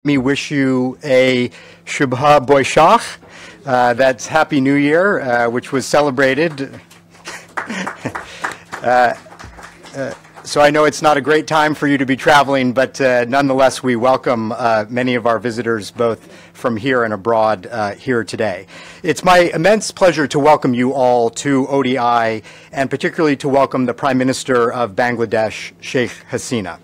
Me wish you a Shubha Boishakh, that's Happy New Year, which was celebrated. So I know it's not a great time for you to be traveling, but nonetheless we welcome many of our visitors both from here and abroad here today. It's my immense pleasure to welcome you all to ODI and particularly to welcome the Prime Minister of Bangladesh, Sheikh Hasina.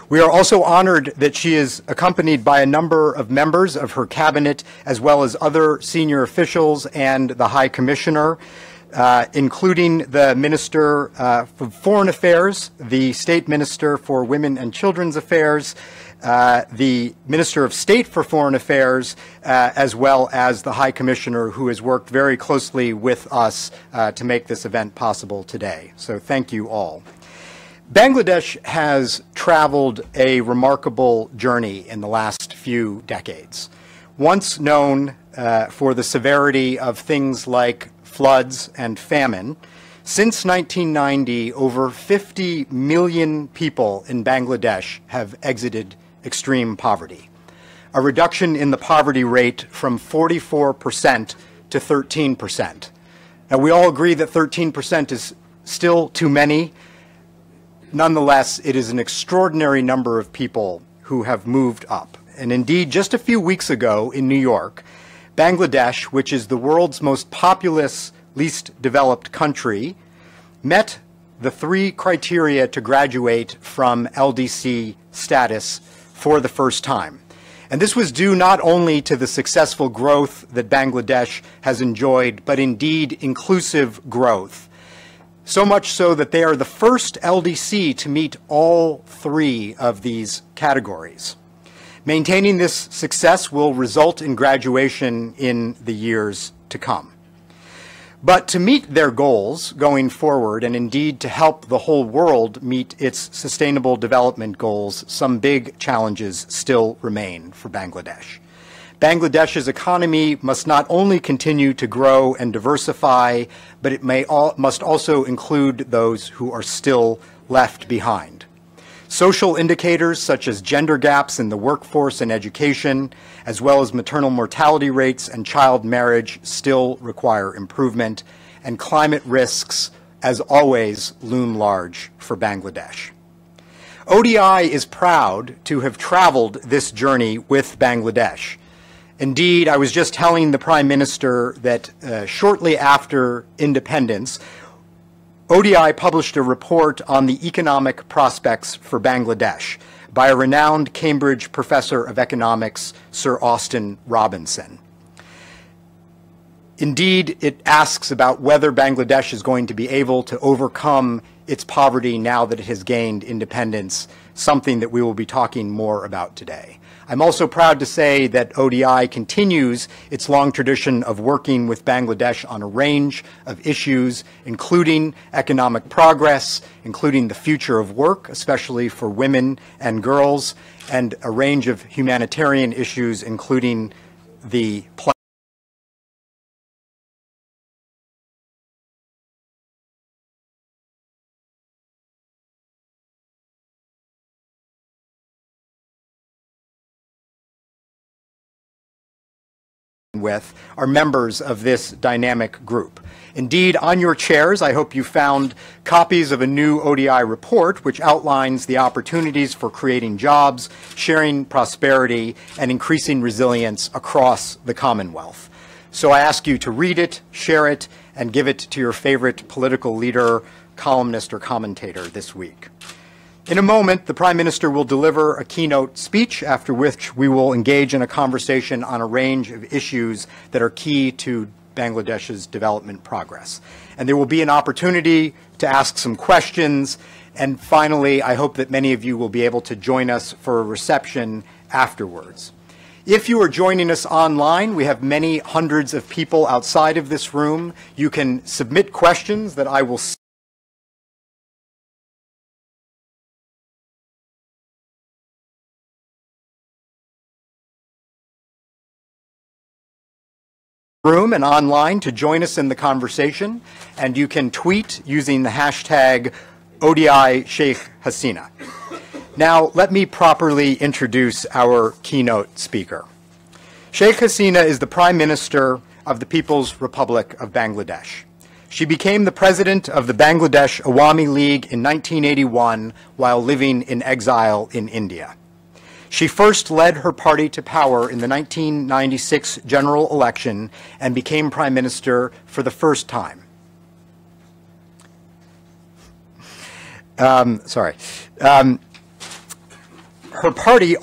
We are also honored that she is accompanied by a number of members of her cabinet, as well as other senior officials and the High Commissioner, including the Minister for Foreign Affairs, the State Minister for Women and Children's Affairs, the Minister of State for Foreign Affairs, as well as the High Commissioner, who has worked very closely with us to make this event possible today. So thank you all. Bangladesh has traveled a remarkable journey in the last few decades. Once known for the severity of things like floods and famine, since 1990, over 50 million people in Bangladesh have exited extreme poverty, a reduction in the poverty rate from 44% to 13%. Now, we all agree that 13% is still too many. Nonetheless, it is an extraordinary number of people who have moved up. And indeed, just a few weeks ago in New York, Bangladesh, which is the world's most populous, least developed country, met the 3 criteria to graduate from LDC status for the first time. And this was due not only to the successful growth that Bangladesh has enjoyed, but indeed inclusive growth. So much so that they are the first LDC to meet all 3 of these categories. Maintaining this success will result in graduation in the years to come. But to meet their goals going forward, and indeed to help the whole world meet its sustainable development goals, some big challenges still remain for Bangladesh. Bangladesh's economy must not only continue to grow and diversify, but it must also include those who are still left behind. Social indicators such as gender gaps in the workforce and education, as well as maternal mortality rates and child marriage, still require improvement, and climate risks, as always, loom large for Bangladesh. ODI is proud to have traveled this journey with Bangladesh. Indeed, I was just telling the Prime Minister that shortly after independence, ODI published a report on the economic prospects for Bangladesh by a renowned Cambridge professor of economics, Sir Austin Robinson. Indeed, it asks about whether Bangladesh is going to be able to overcome its poverty now that it has gained independence, something that we will be talking more about today. I'm also proud to say that ODI continues its long tradition of working with Bangladesh on a range of issues, including economic progress, including the future of work, especially for women and girls, and a range of humanitarian issues, including the with are members of this dynamic group. Indeed, on your chairs, I hope you found copies of a new ODI report which outlines the opportunities for creating jobs, sharing prosperity, and increasing resilience across the Commonwealth. So I ask you to read it, share it, and give it to your favorite political leader, columnist, or commentator this week. In a moment, the Prime Minister will deliver a keynote speech, after which we will engage in a conversation on a range of issues that are key to Bangladesh's development progress. And there will be an opportunity to ask some questions. And finally, I hope that many of you will be able to join us for a reception afterwards. If you are joining us online, we have many hundreds of people outside of this room. You can submit questions that I will room and online to join us in the conversation, and you can tweet using the hashtag ODI Sheikh Hasina. Now, let me properly introduce our keynote speaker. Sheikh Hasina is the Prime Minister of the People's Republic of Bangladesh. She became the president of the Bangladesh Awami League in 1981 while living in exile in India. She first led her party to power in the 1996 general election and became Prime Minister for the first time. Her party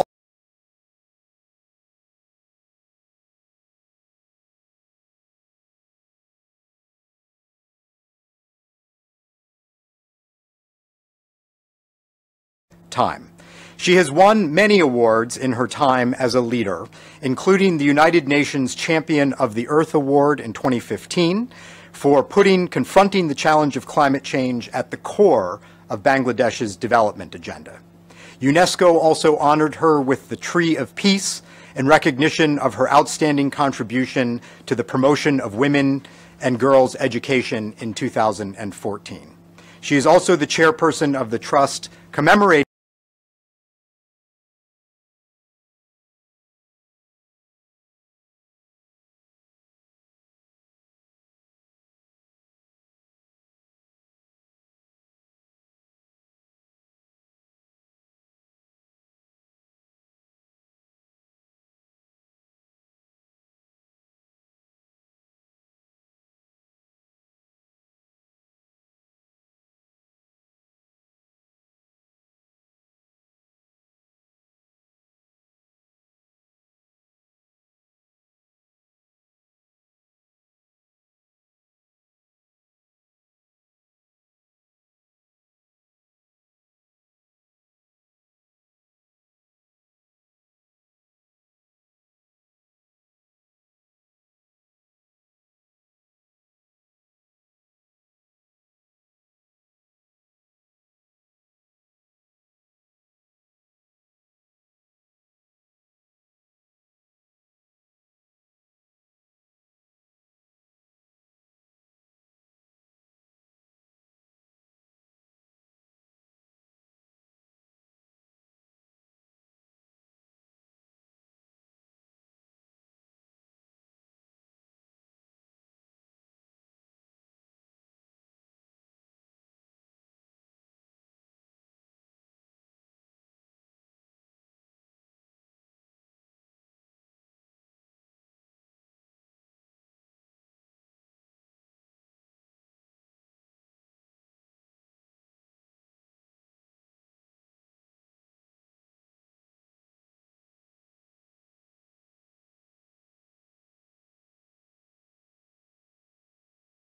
time. She has won many awards in her time as a leader, including the United Nations Champion of the Earth Award in 2015 for confronting the challenge of climate change at the core of Bangladesh's development agenda. UNESCO also honored her with the Tree of Peace in recognition of her outstanding contribution to the promotion of women and girls' education in 2014. She is also the chairperson of the trust commemorating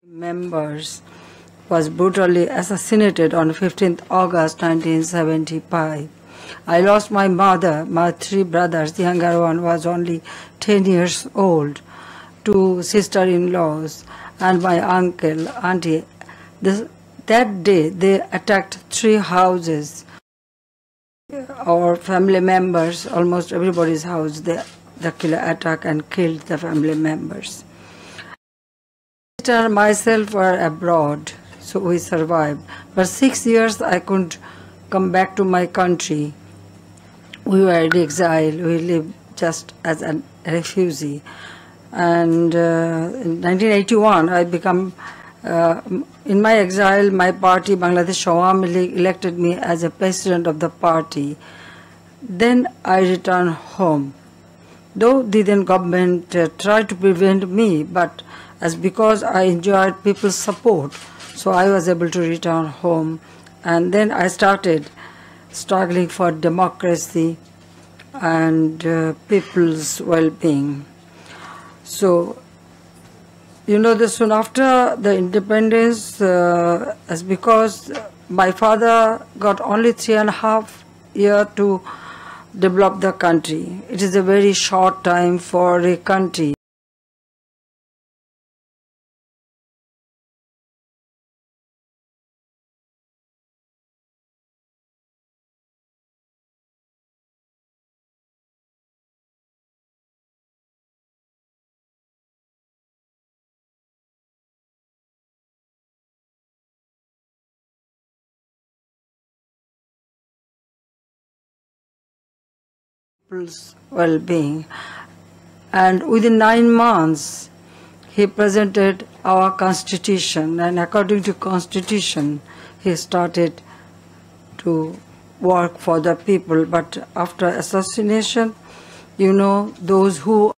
members was brutally assassinated on 15th August 1975. I lost my mother, my three brothers. The younger one was only 10 years old, two sister-in-laws, and my uncle, auntie. That day, they attacked three houses. Our family members, almost everybody's house, the killer attacked and killed the family members. My sister and myself were abroad, so we survived. But 6 years I couldn't come back to my country. We were in exile. We lived just as a refugee. And in 1981, I become, in my exile, my party, Bangladesh Awami League, elected me as a president of the party. Then I returned home. Though the then government tried to prevent me, but because I enjoyed people's support, so I was able to return home. And then I started struggling for democracy and people's well-being. So, soon after the independence, as because my father got only 3.5 years to develop the country. It is a very short time for a country. people's well-being. And within 9 months, he presented our constitution, and according to constitution, he started to work for the people. But after assassination, you know, those who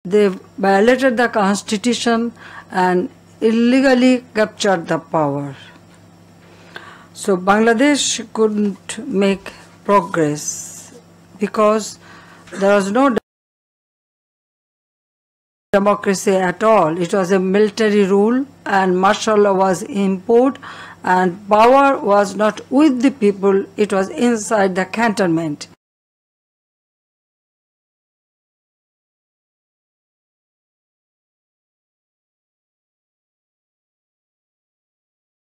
they violated the constitution and illegally captured the power. So Bangladesh couldn't make progress because there was no democracy at all. It was a military rule and martial law was imposed, and power was not with the people, it was inside the cantonment.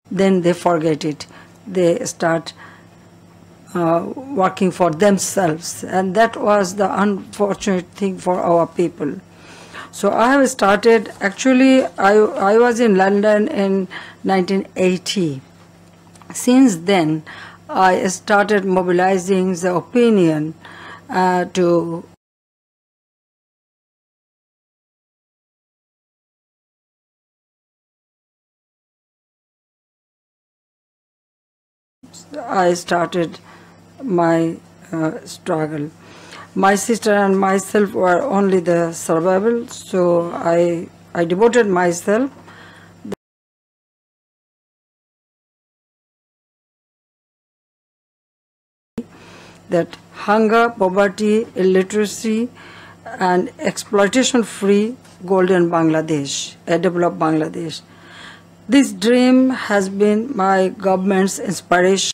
Then they forget it. They start working for themselves, and that was the unfortunate thing for our people. So I have started, actually I was in London in 1980. Since then I started mobilizing the opinion to I started my struggle. My sister and myself were only the survival, so I devoted myself. That hunger, poverty, illiteracy, and exploitation-free golden Bangladesh, a developed Bangladesh. This dream has been my government's inspiration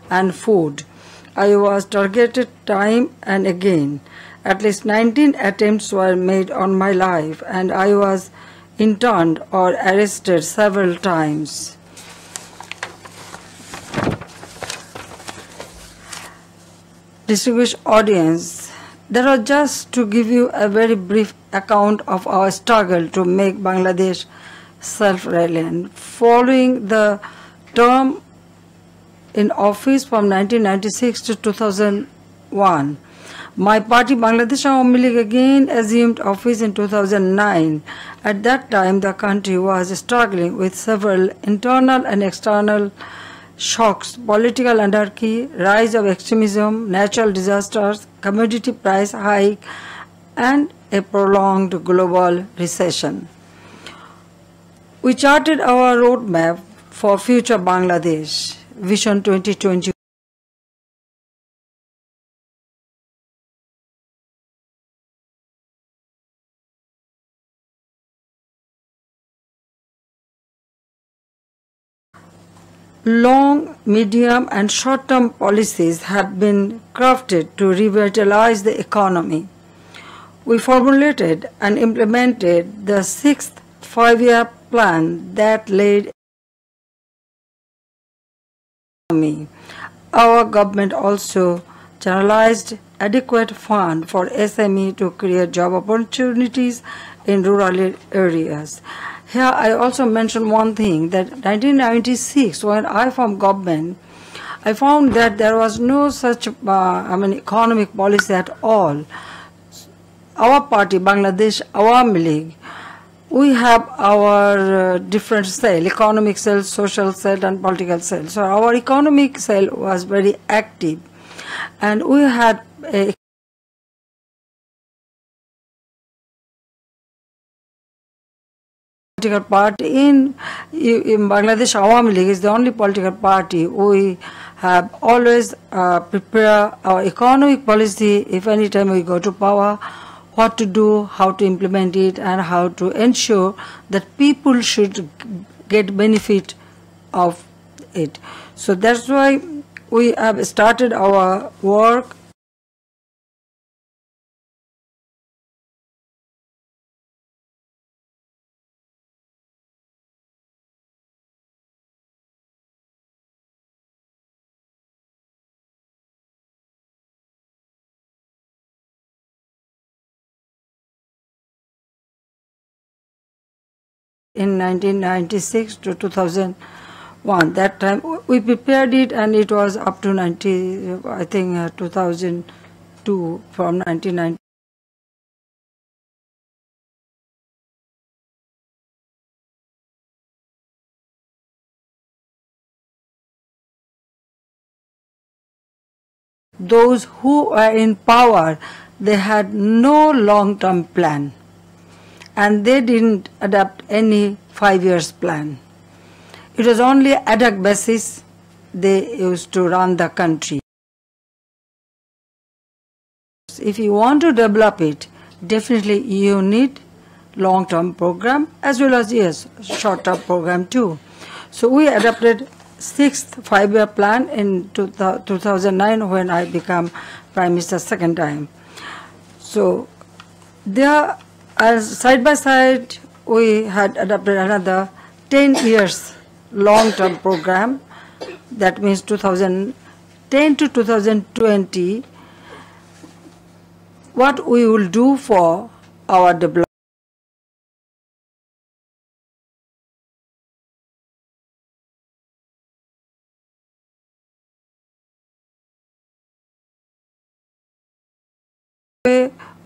and food. I was targeted time and again. At least 19 attempts were made on my life, and I was interned or arrested several times. Distinguished audience, that was just to give you a very brief account of our struggle to make Bangladesh self-reliant. Following the term in office from 1996 to 2001, my party Bangladesh Awami League again assumed office in 2009. At that time, the country was struggling with several internal and external shocks: political anarchy, rise of extremism, natural disasters, commodity price hike, and a prolonged global recession. We charted our roadmap for future Bangladesh, Vision 2020. Long, medium, and short-term policies have been crafted to revitalize the economy. We formulated and implemented the sixth five-year plan that laid economy. Our government also channelized adequate fund for SME to create job opportunities in rural areas. Here I also mention one thing, that 1996, when I formed government, I found that there was no such economic policy at all. Our party, Bangladesh Awami League, we have our different cell, economic cell, social cell, and political cell. So our economic cell was very active, and we had a political party in Bangladesh Awami League is the only political party. We have always prepare our economic policy if any time we go to power, what to do, how to implement it, and how to ensure that people should get benefit of it. So that's why we have started our work in 1996 to 2001. That time we prepared it, and it was up to 2002 from 1990. Those who were in power, they had no long-term plan, and they didn't adopt any 5 years plan. It was only ad hoc basis they used to run the country. If you want to develop it, definitely you need long-term program as well as, yes, short-term program too. So we adopted 6th 5-year plan in 2009 when I became Prime Minister second time. So there, as side by side, we had adopted another 10 years long-term program. That means 2010 to 2020, what we will do for our development.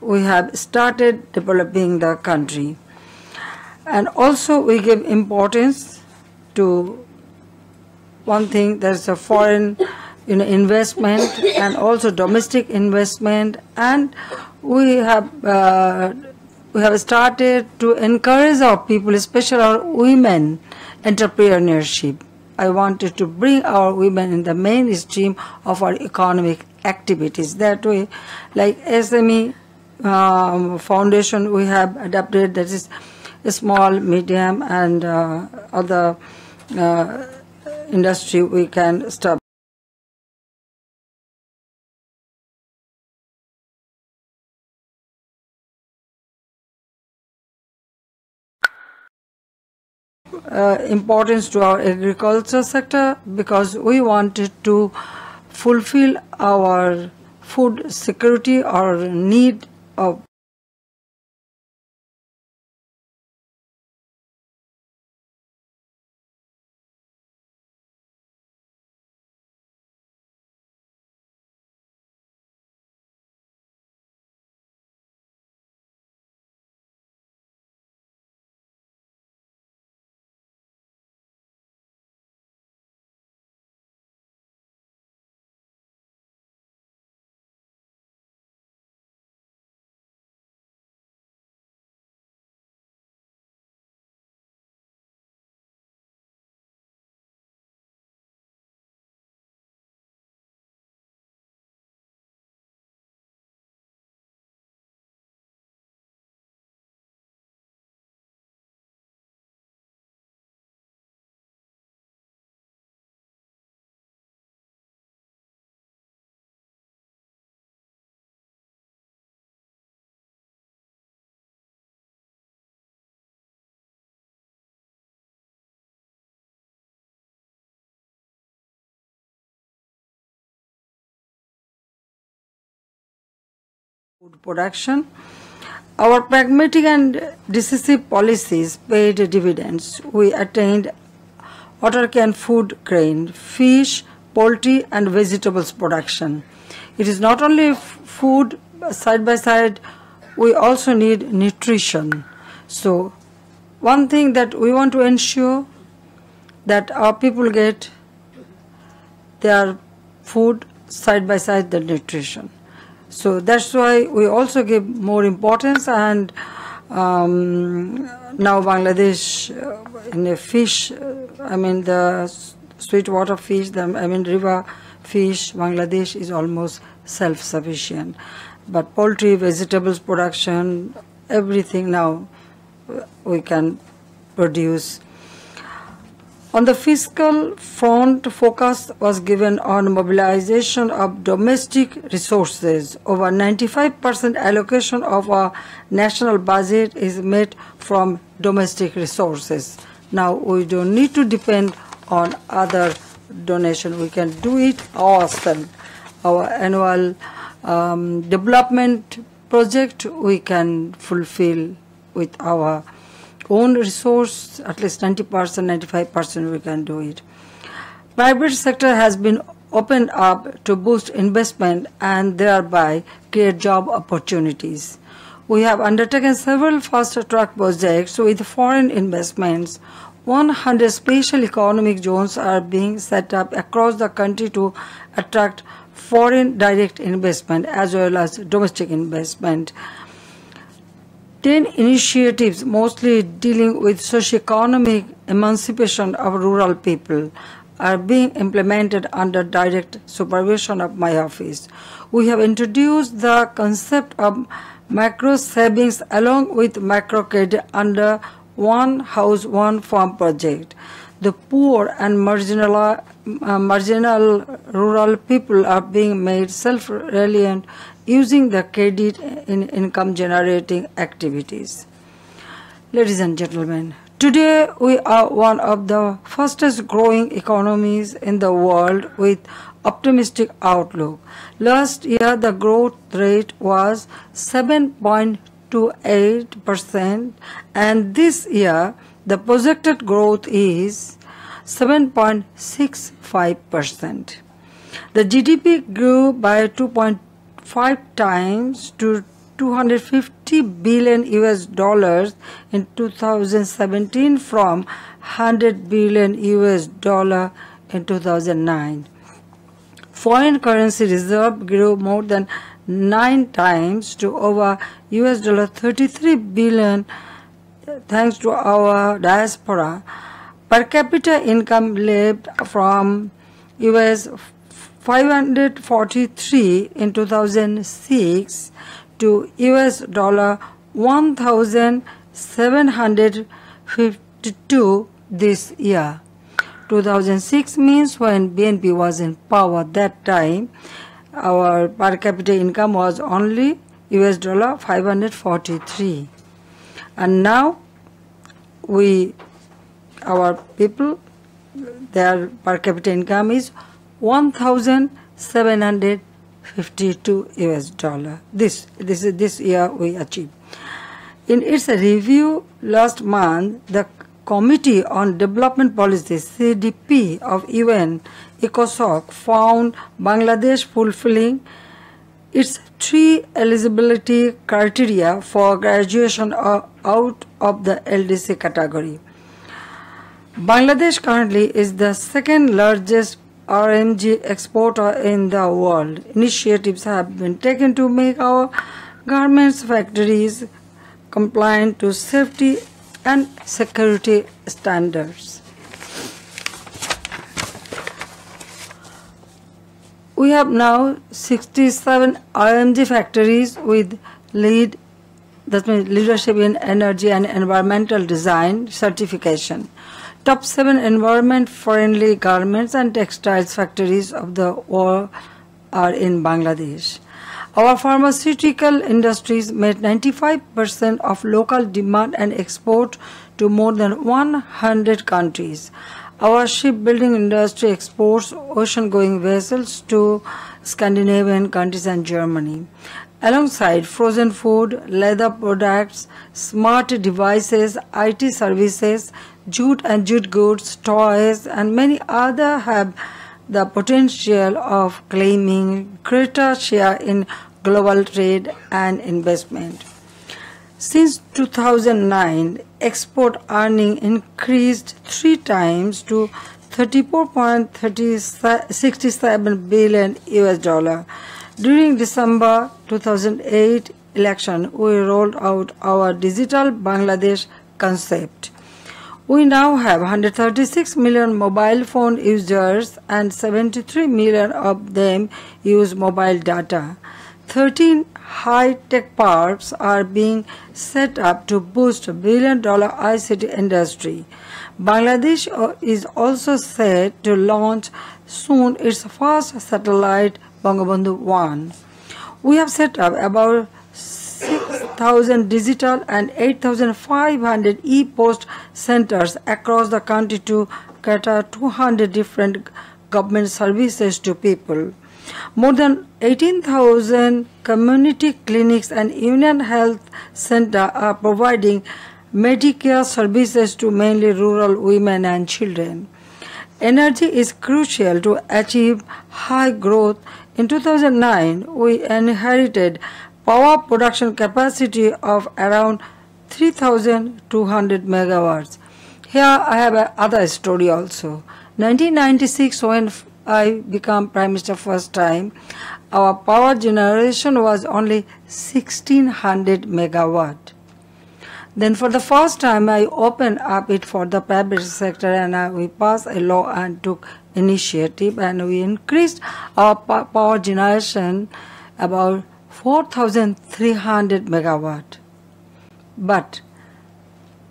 We have started developing the country, and also we give importance to one thing, there's a foreign investment and also domestic investment, and we have started to encourage our people, especially our women, entrepreneurship. I wanted to bring our women in the mainstream of our economic activities. That way, like SME foundation we have adopted, that is small, medium and other industry we can start. Importance to our agriculture sector, because we wanted to fulfill our food security or need of food production. Our pragmatic and decisive policies paid dividends. We attained water-can food grain, fish, poultry and vegetables production. It is not only food, side by side, we also need nutrition. So one thing that we want to ensure that our people get their food side by side the nutrition. So that's why we also give more importance, and now Bangladesh in the fish, the sweet water fish, river fish, Bangladesh is almost self-sufficient. But poultry, vegetables production, everything now we can produce. On the fiscal front, focus was given on mobilization of domestic resources. Over 95% allocation of our national budget is made from domestic resources. Now we don't need to depend on other donation. We can do it ourselves. Our annual development project we can fulfill with our own resource, at least 90%, 95% we can do it. Private sector has been opened up to boost investment and thereby create job opportunities. We have undertaken several fast-track projects with foreign investments. 100 special economic zones are being set up across the country to attract foreign direct investment as well as domestic investment. 10 initiatives, mostly dealing with socio-economic emancipation of rural people, are being implemented under direct supervision of my office. We have introduced the concept of macro savings along with macro credit under One House, One Farm project. The poor and marginal rural people are being made self-reliant using the credit in income-generating activities. Ladies and gentlemen, today we are one of the fastest growing economies in the world with optimistic outlook. Last year the growth rate was 7.28% and this year the projected growth is 7.65%. The GDP grew by 2.5 times to $250 billion in 2017 from $100 billion in 2009. Foreign currency reserve grew more than 9 times to over $33 billion thanks to our diaspora. Per capita income leaped from US 543 in 2006 to US $1,752 this year. 2006 means when BNP was in power. That time our per capita income was only US $543, and now our people, their per capita income is $1,752 US. This year we achieved. In its review last month, the Committee on Development Policy (CDP) of UN ECOSOC found Bangladesh fulfilling its 3 eligibility criteria for graduation out of the LDC category. Bangladesh currently is the second largest RMG exporter in the world. Initiatives have been taken to make our garments factories compliant to safety and security standards. We have now 67 RMG factories with leadership in energy and environmental design certification. Top 7 environment-friendly garments and textiles factories of the world are in Bangladesh. Our pharmaceutical industries made 95% of local demand and export to more than 100 countries. Our shipbuilding industry exports ocean-going vessels to Scandinavian countries and Germany. Alongside frozen food, leather products, smart devices, IT services, jute and jute goods, toys, and many others have the potential of claiming greater share in global trade and investment. Since 2009, export earning increased 3 times to $34.67 billion US. During December 2008 election, we rolled out our Digital Bangladesh concept. We now have 136 million mobile phone users and 73 million of them use mobile data. 13 high-tech parks are being set up to boost billion-dollar ICT industry. Bangladesh is also set to launch soon its first satellite, Bangabandhu 1. We have set up about 6,000 digital and 8,500 e-post centers across the country to cater 200 different government services to people. More than 18,000 community clinics and Union Health Center are providing Medicare services to mainly rural women and children. Energy is crucial to achieve high growth. In 2009, we inherited power production capacity of around 3,200 megawatts. Here I have another story also. 1996, when I became Prime Minister first time, our power generation was only 1,600 megawatt. Then for the first time, I opened up it for the private sector, and we passed a law and took initiative, and we increased our power generation about 4,300 megawatt. But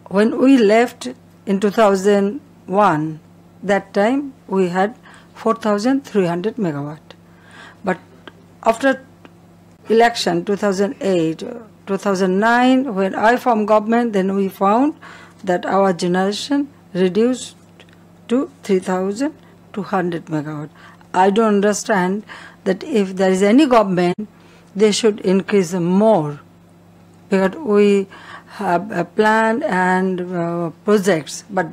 when we left in 2001, that time we had 4,300 megawatt. But after election 2008, 2009, when I formed government, then we found that our generation reduced to 3,200 megawatt. I don't understand that if there is any government, they should increase more, because we have a plan and projects, but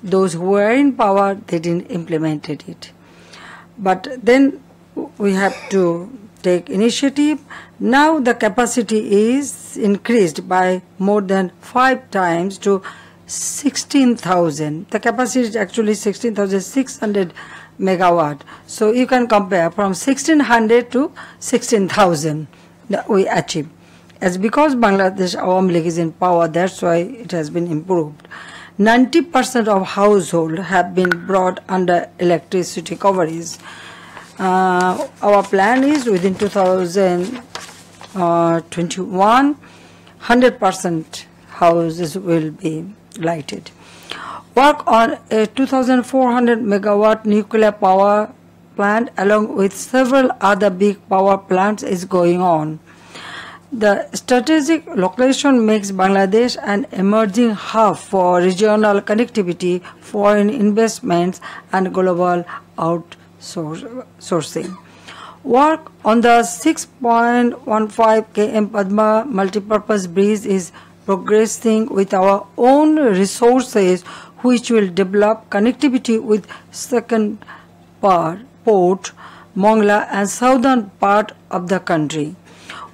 those who were in power, they didn't implement it. But then we have to take initiative. Now the capacity is increased by more than 5 times to 16,000. The capacity is actually 16,600 megawatt. So you can compare from 1,600 to 16,000 that we achieve. As because Bangladesh Awami League is in power, that's why it has been improved. 90% of households have been brought under electricity coverage. Our plan is within 2021, 100% houses will be lighted. Work on a 2,400 megawatt nuclear power plant along with several other big power plants is going on. The strategic location makes Bangladesh an emerging hub for regional connectivity, foreign investments, and global outsourcing. Work on the 6.15 km Padma multipurpose bridge is progressing with our own resources, which will develop connectivity with second port, Mongla, and southern part of the country.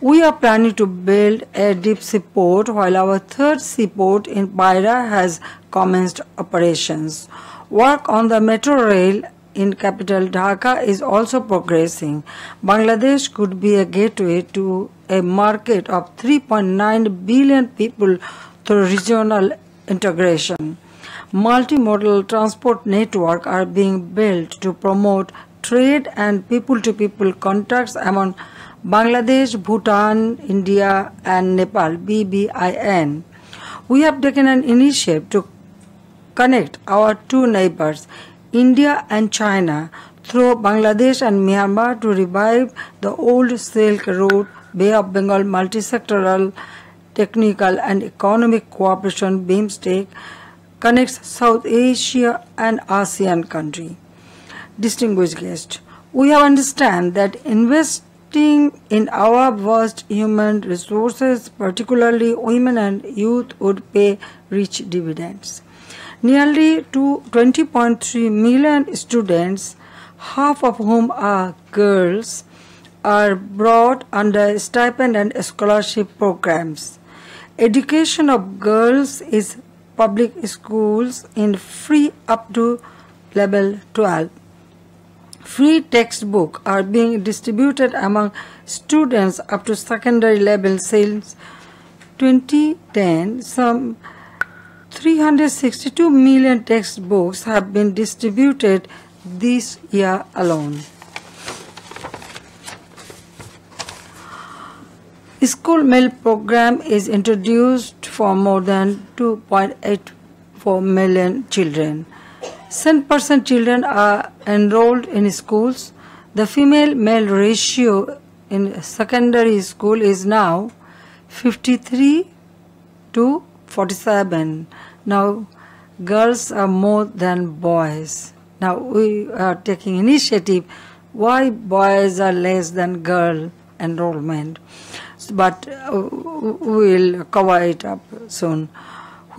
We are planning to build a deep sea port, while our third seaport in Paira has commenced operations. Work on the metro rail in capital Dhaka is also progressing. Bangladesh could be a gateway to a market of 3.9 billion people through regional integration. Multimodal transport networks are being built to promote trade and people-to-people contacts among Bangladesh, Bhutan, India, and Nepal, BBIN. We have taken an initiative to connect our two neighbors, India and China, through Bangladesh and Myanmar to revive the old Silk Road, Bay of Bengal multisectoral technical and economic cooperation BIMSTEC connects South Asia and ASEAN countries. Distinguished guests, we have understand that investing in our vast human resources, particularly women and youth, would pay rich dividends. Nearly 20.3 million students, half of whom are girls, are brought under stipend and scholarship programs. Education of girls is public schools in free up to level 12. Free textbooks are being distributed among students up to secondary level since 2010. Some 362 million textbooks have been distributed this year alone. School meal program is introduced for more than 2.84 million children. 7% children are enrolled in schools. The female-male ratio in secondary school is now 53 to 47. Now girls are more than boys. Now we are taking initiative why boys are less than girl enrollment, but we will cover it up soon.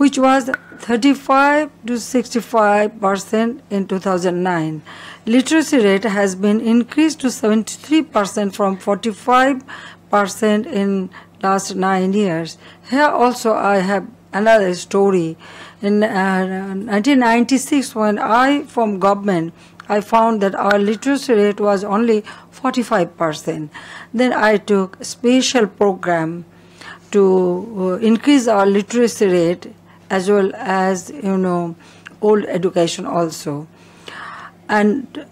which was 35 to 65% in 2009. Literacy rate has been increased to 73% from 45% in last 9 years. Here also I have another story. In 1996, when I from government, I found that our literacy rate was only 45%. Then I took a special program to increase our literacy rate, as well as old education also. And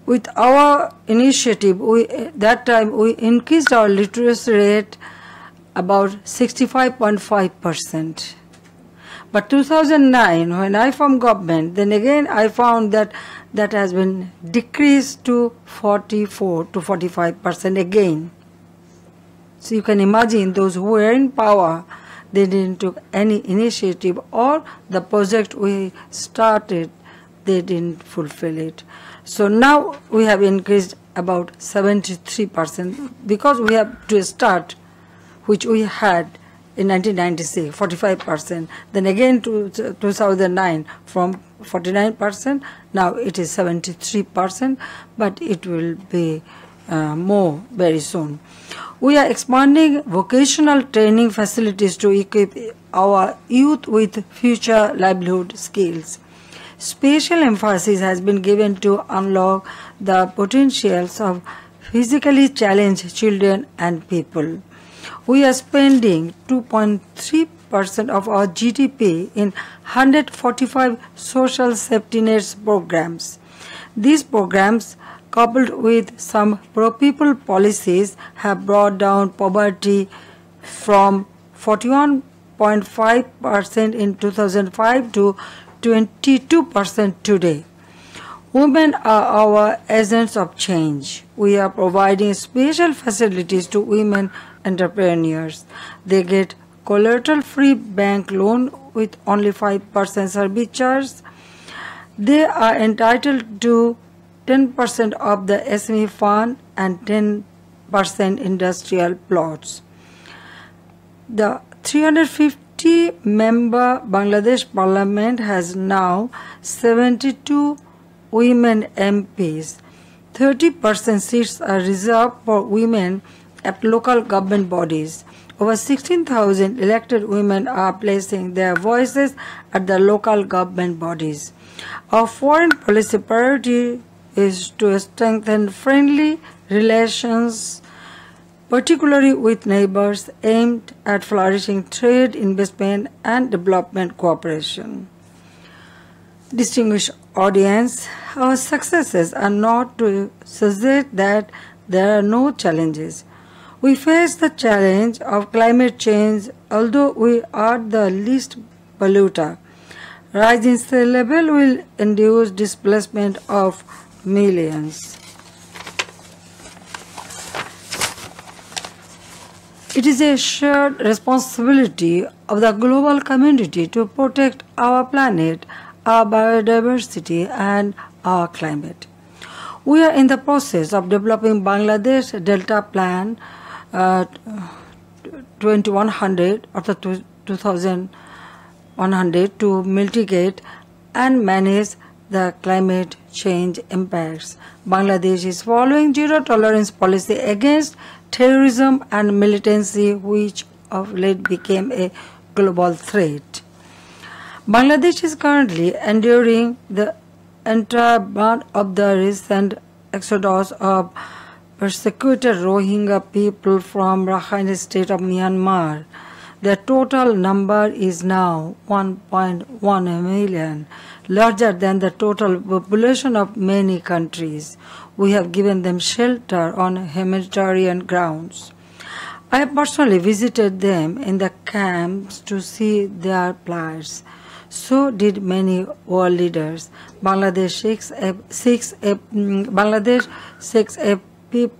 with our initiative, that time we increased our literacy rate about 65.5%. But 2009, when I formed government, then again I found that has been decreased to 44 to 45% again. So you can imagine those who were in power, they didn't take any initiative, or the project we started, they didn't fulfill it. So now we have increased about 73% because we have to start, which we had in 1996, 45%. Then again to 2009 from 49%, now it is 73%, but it will be more very soon. We are expanding vocational training facilities to equip our youth with future livelihood skills. Special emphasis has been given to unlock the potentials of physically challenged children and people. We are spending 2.3% of our GDP in 145 social safety nets programs. These programs, coupled with some pro-people policies, have brought down poverty from 41.5% in 2005 to 22% today. Women are our agents of change. We are providing special facilities to women entrepreneurs. They get collateral-free bank loan with only 5% service charge. They are entitled to 10% of the SME fund and 10% industrial plots. The 350-member Bangladesh Parliament has now 72 women MPs. 30% seats are reserved for women at local government bodies. Over 16,000 elected women are placing their voices at the local government bodies. Our foreign policy priority is to strengthen friendly relations, particularly with neighbors, aimed at flourishing trade, investment, and development cooperation. Distinguished audience, our successes are not to suggest that there are no challenges. We face the challenge of climate change, although we are the least polluter. Rising sea level will induce displacement of millions. It is a shared responsibility of the global community to protect our planet, our biodiversity, and our climate. We are in the process of developing Bangladesh Delta Plan 2100 or the 2100 to mitigate and manage the climate change impacts. Bangladesh is following zero tolerance policy against terrorism and militancy, which of late became a global threat. Bangladesh is currently enduring the entire brunt of the recent exodus of persecuted Rohingya people from Rakhine state of Myanmar. Their total number is now 1.1 million, larger than the total population of many countries. We have given them shelter on humanitarian grounds. I have personally visited them in the camps to see their plights. So did many world leaders. Bangladesh seeks a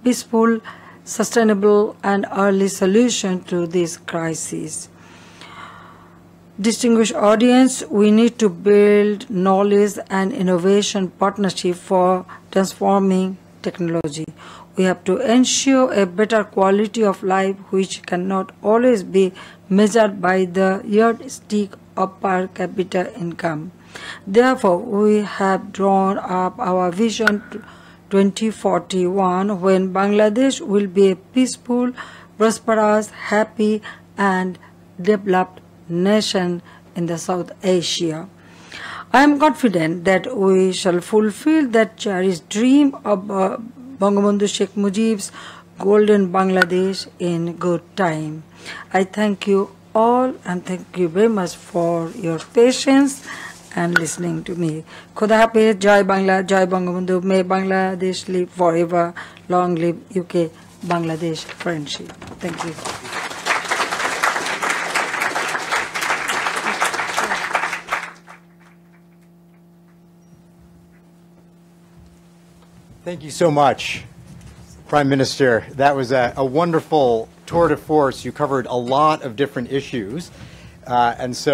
peaceful, sustainable, and early solution to this crisis. Distinguished audience, we need to build knowledge and innovation partnership for transforming technology. We have to ensure a better quality of life, which cannot always be measured by the yardstick of per capita income. Therefore, we have drawn up our vision 2041, when Bangladesh will be a peaceful, prosperous, happy and developed nation in the South Asia. I am confident that we shall fulfill that cherished dream of Bangabandhu Sheikh Mujib's golden Bangladesh in good time. I thank you all and thank you very much for your patience and listening to me. Khuda Hafiz, Jai Bangla, Jai Bangabandhu, may Bangladesh live forever, long live UK Bangladesh friendship. Thank you. Thank you so much, Prime Minister. That was a wonderful tour de force. You covered a lot of different issues. And so